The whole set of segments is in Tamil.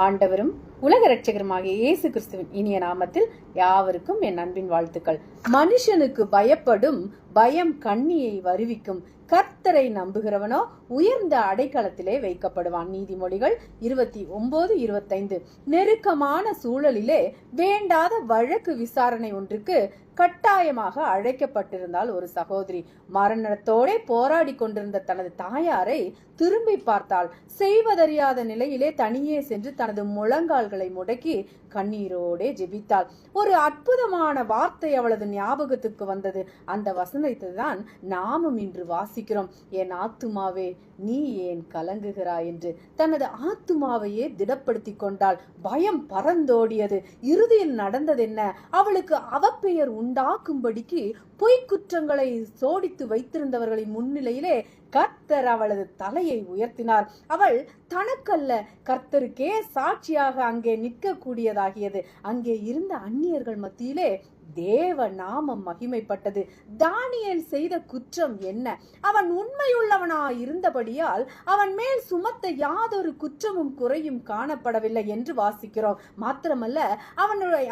ஆண்டவரும் உலக இரட்சகருமாகிய இயேசு கிறிஸ்துவின் இனிய நாமத்தில் யாவருக்கும் என் அன்பின் வாழ்த்துக்கள். மனுஷனுக்கு பயப்படும் பயம் கண்ணியை வருவிக்கும், கர்த்தரை நம்புகிறவனோ உயர்ந்த அடைக்கலத்திலே வைக்கப்படுவான். நீதிமொழிகள் 29:25. நெருக்கமான சூழலிலே வேண்டாத வழக்கு விசாரணை ஒன்றுக்கு கட்டாயமாக அழைக்கப்பட்டிருந்தால் ஒரு சகோதரி மரணத்தோட போராடி கொண்டிருந்த தனது தாயாரை திரும்பி பார்த்தாள். செய்வதறியாத நிலையிலே தனியே சென்று தனது முழங்கால்களை முடக்கி கண்ணீரோடே ஜெபித்தாள். ஒரு அற்புதமான வார்த்தை அவளது ஞாபகத்துக்கு வந்தது. அந்த வசனத்தை தான் நாமும் இன்று வாசிக்கிறோம். என் ஆத்துமாவே நீ ஏன் கலங்குகிறாய் என்று தனது ஆத்துமாவையே திடப்படுத்தி கொண்டாள். பயம் பறந்தோடியது. இறுதியில் நடந்தது என்ன? அவளுக்கு அவப்பெயர் உண்டாக்கும்படிக்கு பொய்க்குற்றங்களை சோடித்து வைத்திருந்தவர்களின் முன்னிலையிலே கர்த்தர் அவளது தலையை உயர்த்தினார். அவள் தனக்கல்ல கர்த்தருக்கே சாட்சியாக அங்கே நிற்க கூடியதாகியது. அங்கே இருந்த அந்நியர்கள் மத்தியிலே தேவ நாமம் மகிமைப்பட்டது. தானியேல் செய்த குற்றம் என்ன? அவன் உண்மையுள்ளவனாய் இருந்தபடியால் அவன் மேல் சுமத்த யாதொரு குற்றமும் குறையும் காணப்படவில்லை என்று வாசிக்கிறோம். மாத்திரமல்ல,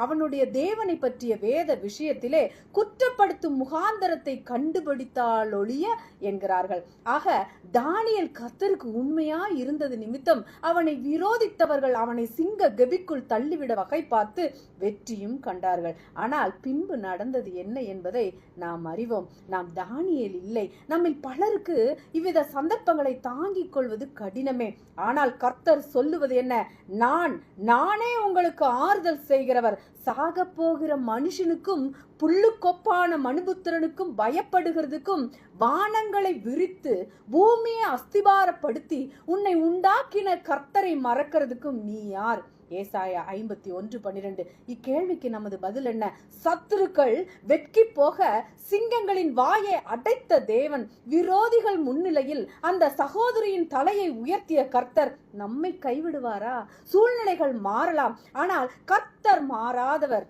அவனுடைய தேவனை பற்றிய வேத விஷயத்திலே குற்றப்படுத்தும் முகாந்தரத்தை கண்டுபிடித்தால் ஒழிய என்கிறார்கள். ஆக தானியேல் கர்த்தருக்கு உண்மையாய் இருந்தது நிமித்தம் அவனை விரோதித்தவர்கள் அவனை சிங்க கெபிக்குள் தள்ளிவிட வகை பார்த்து வெற்றியும் கண்டார்கள். ஆனால் பின்பு நடந்தது என்ன என்பதை நாம் அறிவோம். நாம் தானியேல் இல்லை. நம்மில் பலருக்கு இவ்வித சந்தர்ப்பங்களை தாங்கிக் கொள்வது கடினமே. ஆனால் கர்த்தர் சொல்லுவது என்ன? நானே உங்களுக்கு ஆறுதல் செய்கிறவர். சாக போகிற மனுஷனுக்கும் புல்லுக்கொப்பான மனுபுத்திரனுக்கும் பயப்படுகிறதுக்கும் வானங்களை விரித்து பூமியை அஸ்திபாரப்படுத்தி உன்னை உண்டாக்கின கர்த்தரை மறக்கிறதுக்கும் நீ யார்? ஏசாயா 51:12. இக்கேள்விக்கு நமது பதில் என்ன? சத்துருக்கள் வெட்கி போக சிங்கங்களின் வாயை அடைத்த தேவன் விரோதிகள் முன்னிலையில் அந்த சகோதரியின் தலையை உயர்த்திய கர்த்தர் நம்மை கைவிடுவாரா? சூழ்நிலைகள் மாறலாம், ஆனால் கர்த்தர் மாறாதவர்.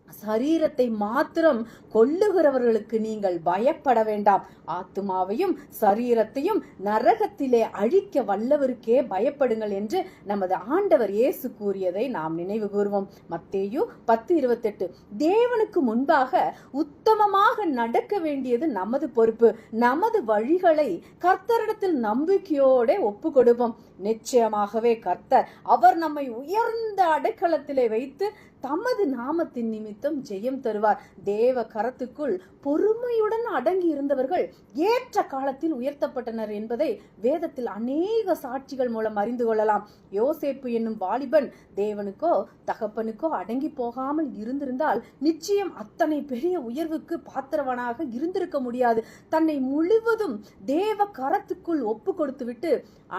சரீரத்தை மாத்திரம் கொல்லுகிறவர்களுக்கு நீங்கள் பயப்பட வேண்டாம். ஆத்துமாவையும் சரீரத்தையும் நரகத்திலே அழிக்க வல்லவருக்கே பயப்படுங்கள் என்று நமது ஆண்டவர் இயேசு கூறியதை நாம் நினைவு கூறுவோம். மத்தேயு 10:28. தேவனுக்கு முன்பாக உத்தமமாக நடக்க வேண்டியது நமது பொறுப்பு. நமது வழிகளை கர்த்தரிடத்தில் நம்பிக்கையோட ஒப்பு கொடுப்போம். நிச்சயமாகவே கர்த்தர் அவர் நம்மை உயர்ந்த அடைக்கலத்திலே வைத்து தமது நாமத்தின் நிமித்தம் ஜெயம் தருவார். தேவ கரத்துக்குள் பொறுமையுடன் அடங்கி இருந்தவர்கள் ஏற்ற காலத்தில் உயர்த்தப்பட்டனர் என்பதை வேதத்தில் அநேக சாட்சிகள் மூலம் அறிந்து கொள்ளலாம். யோசேப்பு என்னும் வாலிபன் தேவனுக்கோ தகப்பனுக்கோ அடங்கி போகாமல் இருந்திருந்தால் நிச்சயம் அத்தனை பெரிய உயர்வுக்கு பாத்திரவனாக இருந்திருக்க முடியாது. தன்னை முழுவதும் தேவ கரத்துக்குள் ஒப்பு கொடுத்துவிட்டு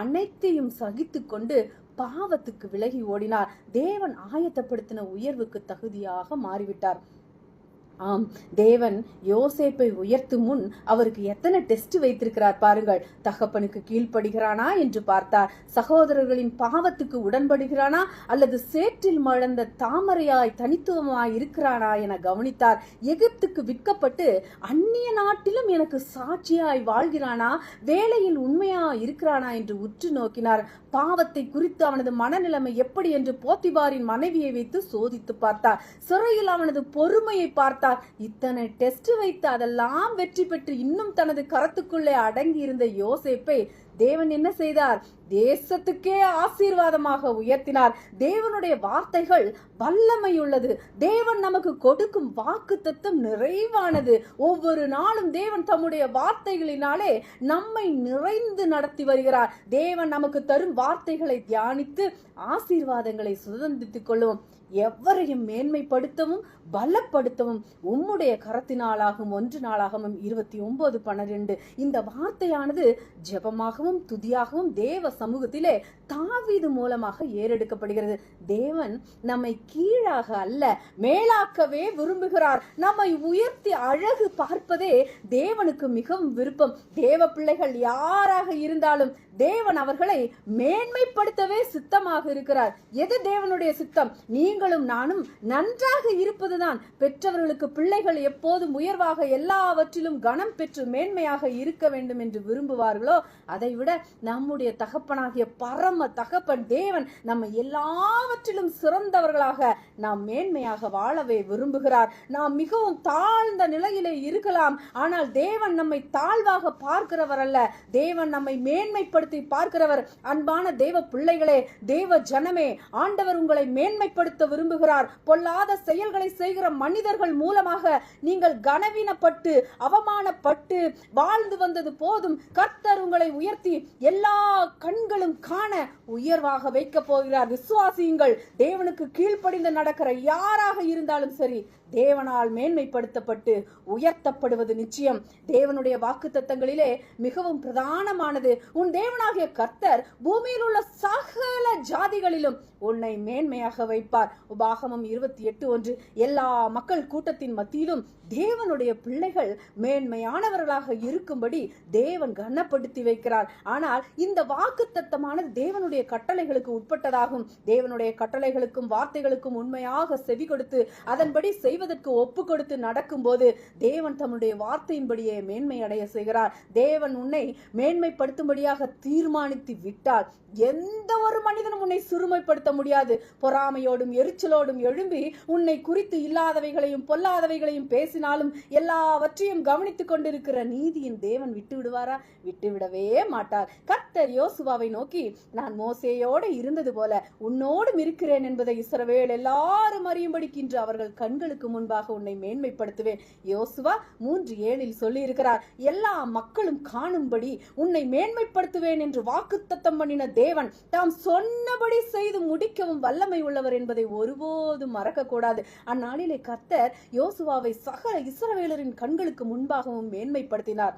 அனைத்தையும் சகித்து கொண்டு பாவத்துக்கு விலகி ஓடினார். தேவன் ஆயத்தப்படுத்தின உயர்வுக்கு தகுதியாக மாறிவிட்டார். ஆம், தேவன் யோசேப்பை உயர்த்தும் முன் அவருக்கு எத்தனை டெஸ்ட் வைத்திருக்கிறார் பாருங்கள். தகப்பனுக்கு கீழ்ப்படுகிறானா என்று பார்த்தார். சகோதரர்களின் பாவத்துக்கு உடன்படுகிறானா அல்லது சேற்றில் மழந்த தாமரையாய் தனித்துவமாய் இருக்கிறானா என கவனித்தார். எகிப்துக்கு விற்கப்பட்டு அந்நிய நாட்டிலும் எனக்கு சாட்சியாய் வாழ்கிறானா, வேலையில் உண்மையாய் இருக்கிறானா என்று உற்று நோக்கினார். பாவத்தை குறித்து அவனது மனநிலைமை எப்படி என்று போத்திபாரின் மனைவியை வைத்து சோதித்து பார்த்தார். சிறையில் அவனது பொறுமையை பார்த்தார். இத்தனை டெஸ்ட் வைத்து அதெல்லாம் வெற்றி பெற்று இன்னும் தனது கரத்துக்குள்ளே அடங்கி இருந்த யோசேப்பை தேவன் என்ன செய்தார்? தேசத்துக்கே ஆசீர்வாதமாக உயர்த்தினார். தேவனுடைய வார்த்தைகள் வல்லமையுள்ளது. தேவன் நமக்கு கொடுக்கும் வாக்குத்தத்தம் நிறைவானது. ஒவ்வொரு நாளும் தேவன் தம்முடைய வார்த்தைகளினாலே நம்மை நிறைந்து நடத்தி வருகிறார். தேவன் நமக்கு தரும் வார்த்தைகளை தியானித்து ஆசீர்வாதங்களை சுதந்திரித்துக் கொள்ளுவோம். எவரையும் மேன்மைப்படுத்தவும் பலப்படுத்தவும் உம்முடைய கரத்தினாலாகும். 1 நாளாகமம் 29:12. இந்த வார்த்தையானது ஜெபமாகவும் துதியாகவும் தேவ சமூகத்திலே தாவீது மூலமாக ஏறெடுக்கப்படுகிறது. தேவன் நம்மை கீழாக அல்ல மேலாக்கவே விரும்புகிறார். நம்மை உயர்த்தி அழகு பார்ப்பதே தேவனுக்கு மிகவும் விருப்பம். தேவ பிள்ளைகள் யாராக இருந்தாலும் தேவன் அவர்களை மேன்மைப்படுத்தவே சித்தமாக இருக்கிறார். எது தேவனுடைய சித்தம்? நீங்களும் நானும் நன்றாக இருப்பதுதான். பெற்றவர்களுக்கு பிள்ளைகள் எப்போதும் உயர்வாக எல்லாவற்றிலும் கனம் பெற்று மேன்மையாக இருக்க வேண்டும் என்று விரும்புவார்களோ அதை விட நம்முடைய தகப்பனாகிய பரம தகப்பன் தேவன் நம்ம எல்லாவற்றிலும் சிறந்தவர்களாக நாம் மேன்மையாக வாழவே விரும்புகிறார். நாம் மிகவும் தாழ்ந்த நிலையிலே இருக்கலாம், ஆனால் தேவன் நம்மை தாழ்வாக பார்க்கிறவர் அல்ல, தேவன் நம்மை மேன்மைப்படுத்தி பார்க்கிறவர். அன்பான தேவ பிள்ளைகளே, தேவ ஜனமே, ஆண்டவர் உங்களை மேன்மைப்படுத்த விரும்புகிறார். பொல்லாத செயல்களை செய்கிற மனிதர்கள் மூலமாக நீங்கள் கனவீனப்பட்டு அவமானப்பட்டு வாழ்ந்து வந்தது போதும். கர்த்தர் உங்களை உயர்த்தி எல்லா கண்களும் காண உயர்வாக வைக்க போகிறார். விசுவாசியுங்கள். தேவனுக்கு கீழ்ப்படிந்து நடக்கிற யாராக இருந்தாலும் சரி, தேவனால் மேன்மைப்படுத்தப்பட்டு உயர்த்தப்படுவது நிச்சயம். தேவனுடைய வாக்குத்தத்தங்களிலே மிகவும் பிரதானமானது, உன் தேவனாகிய கர்த்தர் பூமியில் உள்ள சகல ஜாதிகளிலும் உன்னை மேன்மையாக வைப்பார். உபாகமம் 28:1. எல்லா மக்கள் கூட்டத்தின் மத்தியிலும் தேவனுடைய பிள்ளைகள் மேன்மையானவர்களாக இருக்கும்படி தேவன் கனப்படுத்தி வைக்கிறார். ஆனால் இந்த வாக்குத்தத்தமானது தேவனுடைய கட்டளைகளுக்கு உட்பட்டதாகும். தேவனுடைய கட்டளைகளுக்கும் வார்த்தைகளுக்கும் உண்மையாக செவி கொடுத்து அதன்படி செய்வதற்கு ஒப்பு கொடுத்து நடக்கும் போது தேவன் தம்முடைய வார்த்தையின்படியே மேன்மை அடைய செய்கிறார். தேவன் உன்னை மேன்மைப்படுத்தும்படியாக தீர்மானித்து விட்டால் எந்த ஒரு மனிதனும் உன்னை சிறுமைப்படுத்த முடியாது. பொறாமையோடும் எரிச்சலோடும் எழும்பி உன்னை குறித்து இல்லாதவைகளையும் பொல்லாதவைகளையும் பேசினாலும் எல்லாவற்றையும் கவனித்துக் கொண்டிருக்கிற நீதியின் தேவன் விட்டு விடுவாரா? விட்டுவிடவே மாட்டார். கர்த்தர் யோசுவாவை நோக்கி, நான் மோசேயோடு இருந்தது போல உன்னோடும் இருக்கிறேன் என்பதை இஸ்ரவேல் எல்லாரும் அறியும்படிக்கு இன்று அவர்கள் கண்களுக்கு முன்பாக உன்னை மேன்மைப்படுத்துவேன். யோசுவா 3:7 சொல்லி இருக்கிறார். எல்லா மக்களும் காணும்படி உன்னை மேன்மைப்படுத்துவேன் என்று வாக்குத்தத்தம் பண்ணின தேவன் தாம் சொன்னபடி செய்து முடிக்கவும் வல்லமை உள்ளவர் என்பதை ஒருபோதும் மறக்க கூடாது. அந்நாளிலே கர்த்தர் யோசுவாவை சகல இஸ்ரவேலரின் கண்களுக்கு முன்பாகவும் மேன்மைப்படுத்தினார்.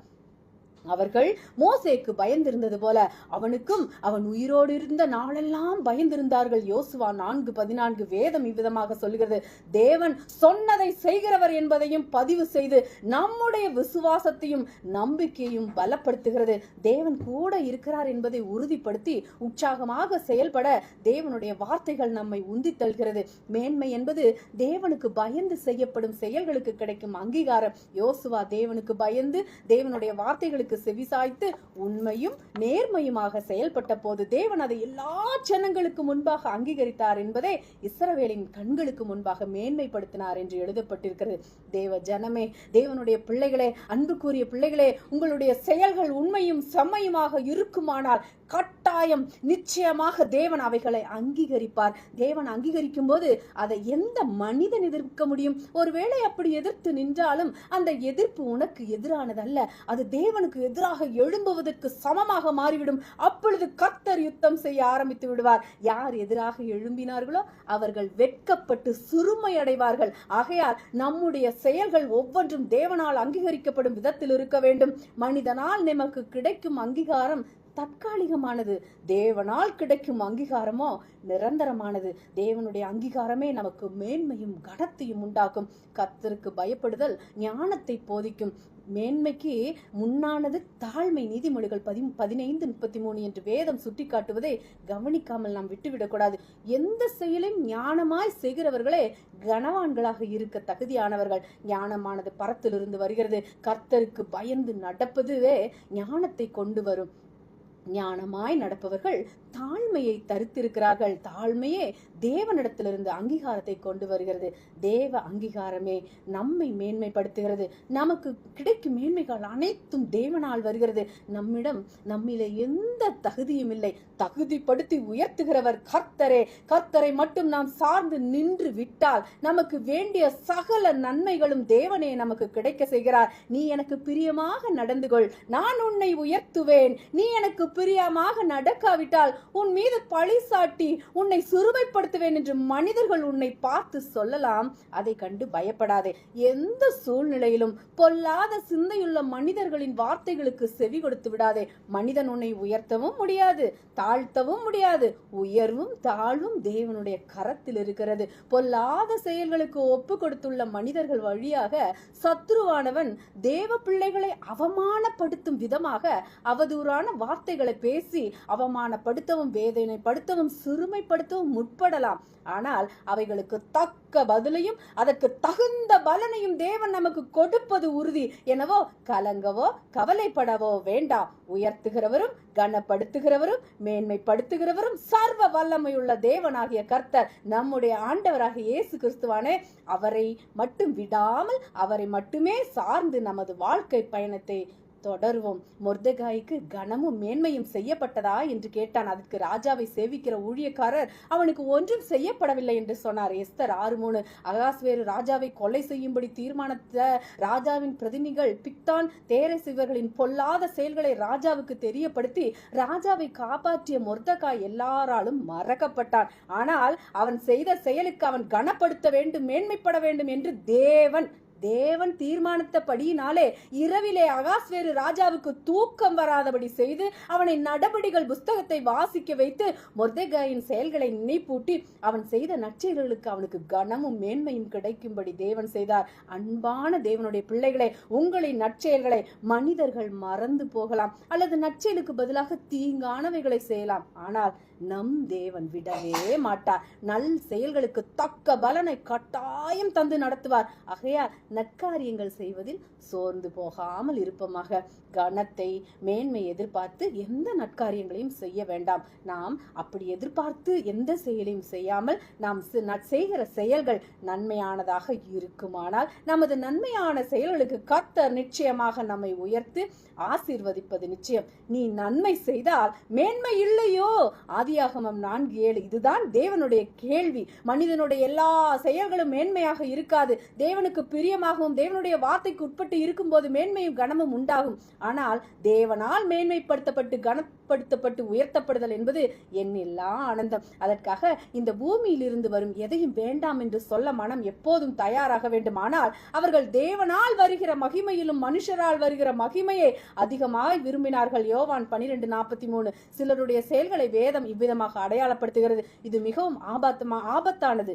அவர்கள் மோசேக்கு பயந்திருந்தது போல அவனுக்கும் அவன் உயிரோடு இருந்த நாளெல்லாம் பயந்திருந்தார்கள். யோசுவா 4:14 வேதம் இவ்விதமாக சொல்லுகிறது. தேவன் சொன்னதை செய்கிறவர் என்பதையும் பதிவு செய்து நம்முடைய விசுவாசத்தையும் நம்பிக்கையும் பலப்படுத்துகிறது. தேவன் கூட இருக்கிறார் என்பதை உறுதிப்படுத்தி உற்சாகமாக செயல்பட தேவனுடைய வார்த்தைகள் நம்மை உந்தி தள்ளுகிறது. மேன்மை என்பது தேவனுக்கு பயந்து செய்யப்படும் செயல்களுக்கு கிடைக்கும் அங்கீகாரம். யோசுவா தேவனுக்கு பயந்து தேவனுடைய வார்த்தைகளுக்கு செவிசாய்த்து உண்மையும் நேர்மையுமாக செயல்பட்ட போது தேவன் அதை எல்லா ஜனங்களுக்கு முன்பாக அங்கீகரித்தார் என்பதை இஸ்ரவேலின் கண்களுக்கு முன்பாக மேன்மைப்படுத்தினார் என்று எழுதப்பட்டிருக்கிறது. தேவ ஜனமே, தேவனுடைய பிள்ளைகளே, அன்புக்குரிய பிள்ளைகளே, உங்களுடைய செயல்கள் உண்மையும் செம்மையுமாக இருக்குமானால் கட்டாயம் நிச்சயமாக தேவன் அவைகளை அங்கீகரிப்பார். தேவன் அங்கீகரிக்கும் போது அதை எந்த மனிதன் எதிர்க்க முடியும்? ஒருவேளை அப்படி எதிர்த்து நின்றாலும் அந்த எதிர்ப்பு உனக்கு எதிரானதல்ல, அது தேவனுக்கு எதிராக எழும்புவதற்கு சமமாக மாறிவிடும். அப்பொழுது கர்த்தர் யுத்தம் செய்ய ஆரம்பித்து விடுவார். யார் எதிராக எழும்பினார்களோ அவர்கள் வெட்கப்பட்டு சிறுமை அடைவார்கள். ஆகையால் நம்முடைய செயல்கள் ஒவ்வொன்றும் தேவனால் அங்கீகரிக்கப்படும் விதத்தில் இருக்க வேண்டும். மனிதனால் நமக்கு கிடைக்கும் அங்கீகாரம் தற்காலிகமானது, தேவனால் கிடைக்கும் அங்கீகாரமோ நிரந்தரமானது. தேவனுடைய அங்கீகாரமே நமக்கு மேன்மையும் கனத்தையும் உண்டாக்கும். கர்த்தருக்கு பயப்படுதல் ஞானத்தை போதிக்கும். மேன்மைக்கு முன்னானது தாழ்மை. நீதிமொழிகள் 15:33 என்று வேதம் சுட்டி காட்டுவதை கவனிக்காமல் நாம் விட்டுவிடக்கூடாது. எந்த செயலையும் ஞானமாய் செய்கிறவர்களே கனவான்களாக இருக்க தகுதியானவர்கள். ஞானமானது பரத்திலிருந்து வருகிறது. கர்த்தருக்கு பயந்து நடப்பதுவே ஞானத்தை கொண்டு வரும். ஞானமாய் நடப்பவர்கள் தாழ்மையை தரித்திருக்கிறார்கள். தாழ்மையே தேவனிடத்திலிருந்து அங்கீகாரத்தை கொண்டு வருகிறது. தேவ அங்கீகாரமே நம்மை மேன்மைப்படுத்துகிறது. நமக்கு கிடைக்கும் மேன்மைகள் அனைத்தும் தேவனால் வருகிறது. நம்மிலே எந்த தகுதியும் இல்லை. தகுதிப்படுத்தி உயர்த்துகிறவர் கர்த்தரே. கர்த்தரை மட்டும் நாம் சார்ந்து நின்று விட்டால் நமக்கு வேண்டிய சகல நன்மைகளும் தேவனே நமக்கு கிடைக்க செய்கிறார். நீ எனக்கு பிரியமாக நடந்து கொள், நான் உன்னை உயர்த்துவேன். நீ எனக்கு பிரியமாக நடக்காவிட்டால் உன் மீது பழி சாட்டி உன்னை சிறுமைப்படுத்துவேன் என்று மனிதர்கள் உன்னை பார்த்து சொல்லலாம். அதை கண்டு பயப்படாதே. எந்த சூழ்நிலையிலும் பொல்லாத சிந்தையுள்ள மனிதர்களின் வார்த்தைகளுக்கு செவி கொடுத்து விடாதே. மனிதன் உன்னை உயர்த்தவும் முடியாது, தாழ்த்தவும் முடியாது. உயர்வும் தாழ்வும் தேவனுடைய கரத்தில் இருக்கிறது. பொல்லாத செயல்களுக்கு ஒப்பு கொடுத்துள்ள மனிதர்கள் வழியாக சத்துருவானவன் தேவ பிள்ளைகளை அவமானப்படுத்தும் விதமாக அவதூறான வார்த்தைகளை பேசி அவமானப்படுத்த வருத்தவும் வேதனைப்படுத்தவும் சிறுமைப்படுத்தவும் முற்படலாம். ஆனால் அவைகளுக்கு தக்க பதிலையும் அதற்கு தகுந்த பலனையும் தேவன் நமக்கு கொடுப்பது உறுதி. எனவே கலங்கவோ கவலைப்படவோ வேண்டாம். உயர்த்துகிறவரும் கனப்படுத்துகிறவரும் மேன்மைப்படுத்துகிறவரும் சர்வ வல்லமையுள்ள தேவனாகிய கர்த்தர் நம்முடைய ஆண்டவராகிய இயேசு கிறிஸ்துவானே. அவரை மட்டும் விடாமல் அவரை மட்டுமே சார்ந்து நமது வாழ்க்கை பயணத்தை தொடருவோம். மொர்தெகாய்க்கு கனமும் மேன்மையும் செய்யப்பட்டதா என்று கேட்டான். அதற்கு ராஜாவை சேவிக்கிற ஊழியக்காரர் அவனுக்கு ஒன்றும் செய்யப்படவில்லை என்று சொன்னார். எஸ்தர் 6:3. அகாஸ்வேரு ராஜாவை கொலை செய்யும்படி தீர்மானித்த ராஜாவின் பிரதிநிதிகள் பிக்தான் தேரேஸ் இவர்களின் பொல்லாத செயல்களை ராஜாவுக்கு தெரியப்படுத்தி ராஜாவை காப்பாற்றிய மொர்தெகாய் எல்லாராலும் மறக்கப்பட்டான். ஆனால் அவன் செய்த செயலுக்கு அவன் கனப்படுத்த வேண்டும், மேன்மைப்பட வேண்டும் என்று தேவன் தீர்மானித்தபடியினாலே இரவிலே அகாஸ்வேரு ராஜாவுக்கு தூக்கம் வராதபடி செய்து அவனை நடபடிகள் புஸ்தகத்தை வாசிக்க வைத்து மொர்தெகாயின் செயல்களை நினைப்பூட்டி அவன் செய்த நற்செயல்களுக்கு அவனுக்கு கனமும் மேன்மையும் கிடைக்கும்படி தேவன் செய்தார். அன்பான தேவனுடைய பிள்ளைகளை, உங்களின் நற்செயல்களை மனிதர்கள் மறந்து போகலாம் அல்லது நற்செயலுக்கு பதிலாக தீங்கானவைகளை செய்யலாம். ஆனால் நம் தேவன் விடவே மாட்டார். நல் செயல்களுக்கு தக்க பலனை கட்டாயம் தந்து நடத்துவார். ஆகையால் நற்காரியங்கள் செய்வதில் சோர்ந்து போகாமல் இருப்போமாக. கனத்தை மேன்மை எதிர்பார்த்து எந்த நற்காரியங்களையும் செய்ய வேண்டாம். நாம் அப்படி எதிர்பார்த்து எந்த செயலையும் செய்யாமல் நாம் செய்கிற செயல்கள் நன்மையானதாக இருக்குமானால் நமது நன்மையான செயல்களுக்கு கர்த்தர் நிச்சயமாக நம்மை உயர்த்து ஆசீர்வதிப்பது நிச்சயம். நீ நன்மை செய்தால் மேன்மை இல்லையோ? ஆதியாகமம் 4:7. இதுதான் தேவனுடைய கேள்வி. மனிதனுடைய எல்லா செயல்களும் மேன்மையாக இருக்காது. தேவனுக்கு பிரியமாகவும் தேவனுடைய வார்த்தைக்கு உட்பட்டு இருக்கும் போது மேன்மையும் கனமும் உண்டாகும். ஆனால் தேவனால் மேன்மைப்படுத்தப்பட்டு கனப்படுத்தப்பட்டு உயர்த்தப்படுதல் என்பது எண்ணில்லா ஆனந்தம். அதற்காக இந்த பூமியில் இருந்து வரும் எதையும் வேண்டாம் என்று சொல்ல மனம் எப்போதும் தயாராக வேண்டும். ஆனால் அவர்கள் தேவனால் வருகிற மகிமையிலும் மனுஷரால் வருகிற மகிமையை அதிகமாக விரும்பினார்கள். யோவான் 12:43. சிலருடைய செயல்களை வேதம் இவ்விதமாக அடையாளப்படுத்துகிறது. இது மிகவும் ஆபத்தானது.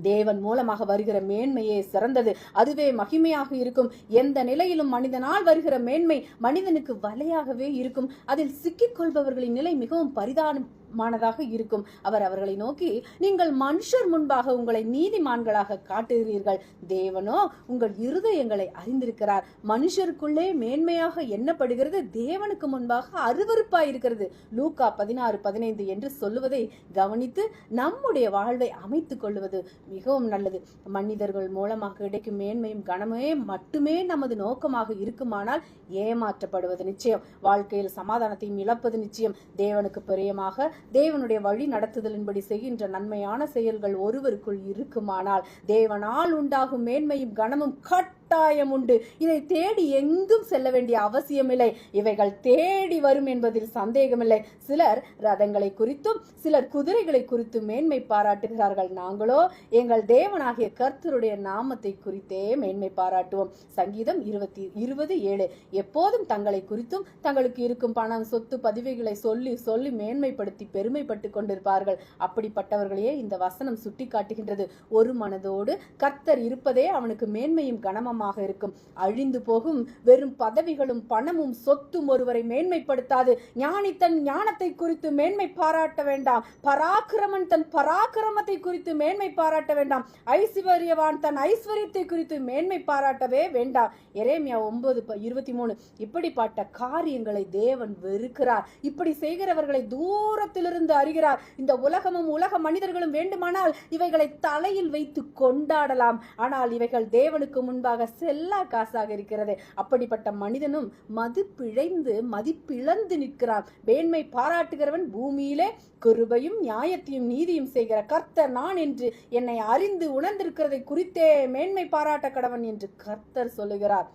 தேவன் மூலமாக வருகிற மேன்மையே சிறந்தது, அதுவே மகிமையாக இருக்கும். எந்த நிலையிலும் மனிதனால் வருகிற மேன்மை மனிதனுக்கு வலையாகவே இருக்கும். அதில் சிக்கிக் கொள்பவர்களின் நிலை மிகவும் பரிதானமானதாக இருக்கும். அவர் அவர்களை நோக்கி, நீங்கள் மனுஷர் முன்பாக உங்களை நீதிமான்களாக காட்டுகிறீர்கள், தேவனோ உங்கள் இருதயங்களை அறிந்திருக்கிறார். மனுஷருக்குள்ளே மேன்மையாக எண்ணப்படுகிறது, தேவனுக்கு முன்பாக அருவருப்பாய் இருக்கிறது. லூக்கா 16:15 என்று சொல்லுவதை கவனித்து நம்முடைய வாழ்வை அமைத்துக் கொள்வது மிகவும் நல்லது. மனிதர்கள் மூலமாக கிடைக்கும் மேன்மையும் கனமே மட்டுமே நமது நோக்கமாக இருக்குமானால் ஏமாற்றப்படுவது நிச்சயம். வாழ்க்கையில் சமாதானத்தையும் இழப்பது நிச்சயம். தேவனுக்கு பிரியமாக தேவனுடைய வழி நடத்துதலின்படி செய்கின்ற நன்மையான செயல்கள் ஒருவருக்குள் இருக்குமானால் தேவனால் உண்டாகும் மேன்மையும் கனமும் கட்டாயம் உண்டு. இதை தேடி எங்கும் செல்ல வேண்டிய அவசியமில்லை. இவைகள் தேடி வரும் என்பதில் சந்தேகமில்லை. சிலர் ரதங்களை குறித்தும் சிலர் குதிரைகளை குறித்தும் மேன்மை பாராட்டுகிறார்கள். நாங்களோ எங்கள் தேவனாகிய கர்த்தருடைய நாமத்தை குறித்தே மேன்மை பாராட்டுவோம். சங்கீதம் 20:7. எப்போதும் தங்களை குறித்தும் தங்களுக்கு இருக்கும் பணம் சொத்து பதிவுகளை சொல்லி சொல்லி மேன்மைப்படுத்தி பெருமைப்பட்டு கொண்டிருப்பார்கள். அப்படிப்பட்டவர்களையே இந்த வசனம் சுட்டி காட்டுகின்றது. ஒரு மனதோடு கர்த்தர் இருப்பதே அவனுக்கு மேன்மையும் கனமமாக இருக்கும். அழிந்து போகும் வெறும் பதவிகளும் பணமும் சொத்தும் ஒருவரை மேன்மைப்படுத்தாது. ஞானி தன் ஞானத்தை குறித்து மேன்மை பாராட்ட வேண்டாம். பராக்கிரமன் தன் பராக்கிரமத்தை குறித்து மேன்மை பாராட்ட வேண்டாம். ஐஸ்வர்யவான் தன் ஐஸ்வர்யத்தை குறித்து மேன்மை பாராட்டவே வேண்டாம். எரேமியா 9:23. இப்படிப்பட்ட காரியங்களை தேவன் வெறுக்கிறார். இப்படி செய்கிறவர்களை தூரத்திலிருந்து அறிகிறார். இந்த உலகமும் உலக மனிதர்களும் வேண்டுமானால் இவைகளை தலையில் வைத்து கொண்டாடலாம். ஆனால் இவைகள் தேவனுக்கு முன்பாக செல்லா காசாக இருக்கிறது. அப்படிப்பட்ட மனிதனும் மதிப்பிழந்து நிற்கிறான். மேன்மை பாராட்டுகிறவன் பூமியிலே கிருபையும் நியாயத்தையும் நீதியும் செய்கிற கர்த்தர் நான் என்று என்னை அறிந்து உணர்ந்திருக்கிறதை குறித்தே மேன்மை பாராட்ட கடவன் என்று கர்த்தர் சொல்லுகிறார்.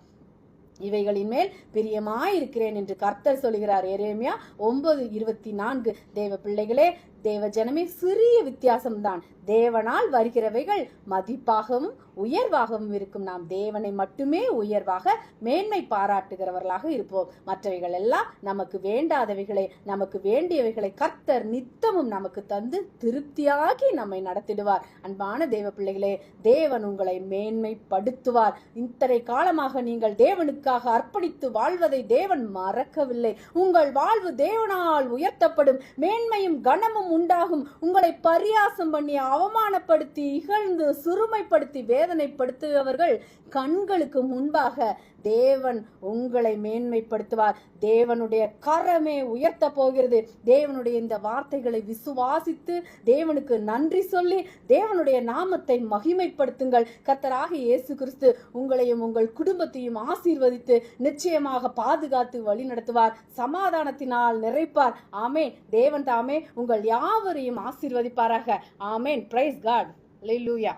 இவைகளின் மேல் பிரியமாயிருக்கிறேன் என்று கர்த்தர் சொல்கிறார். எரேமியா 9:24. தேவ பிள்ளைகளே, தேவ ஜனமே, சிறிய வித்தியாசம்தான். தேவனால் வருகிறவைகள் மதிப்பாகவும் உயர்வாகவும் இருக்கும். நாம் தேவனை மட்டுமே உயர்வாக மேன்மை பாராட்டுகிறவர்களாக இருப்போம். மற்றவைகள் எல்லாம் நமக்கு வேண்டாதவைகளை, நமக்கு வேண்டியவைகளை கர்த்தர் நித்தமும் நமக்கு தந்து திருப்தியாகி நம்மை நடத்திடுவார். அன்பான தேவ பிள்ளைகளே, தேவன் உங்களை மேன்மைப்படுத்துவார். இத்தனை காலமாக நீங்கள் தேவனுக்காக அர்ப்பணித்து வாழ்வதை தேவன் மறக்கவில்லை. உங்கள் வாழ்வு தேவனால் உயர்த்தப்படும். மேன்மையும் கனமும் உண்டாகும். உங்களை பரியாசம் பண்ணி, அவமானப்படுத்தி, இகழ்ந்து, சுருமைப்படுத்தி, வேதனைப்படுத்துபவர்கள் கண்களுக்கு முன்பாக தேவன் உங்களை மேன்மைப்படுத்துவார். தேவனுடைய கரமே உயர்த்த போகிறது. தேவனுடைய இந்த வார்த்தைகளை விசுவாசித்து தேவனுக்கு நன்றி சொல்லி தேவனுடைய நாமத்தை மகிமைப்படுத்துங்கள். கர்த்தராகிய இயேசு கிறிஸ்து உங்களையும் உங்கள் குடும்பத்தையும் ஆசீர்வதித்து நிச்சயமாக பாதுகாத்து வழி நடத்துவார். சமாதானத்தினால் நிறைப்பார். ஆமென். தேவன் தாமே உங்கள் யாவரையும் ஆசீர்வதிப்பாராக. ஆமென். Praise God. அல்லேலூயா.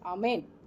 ஆமென்.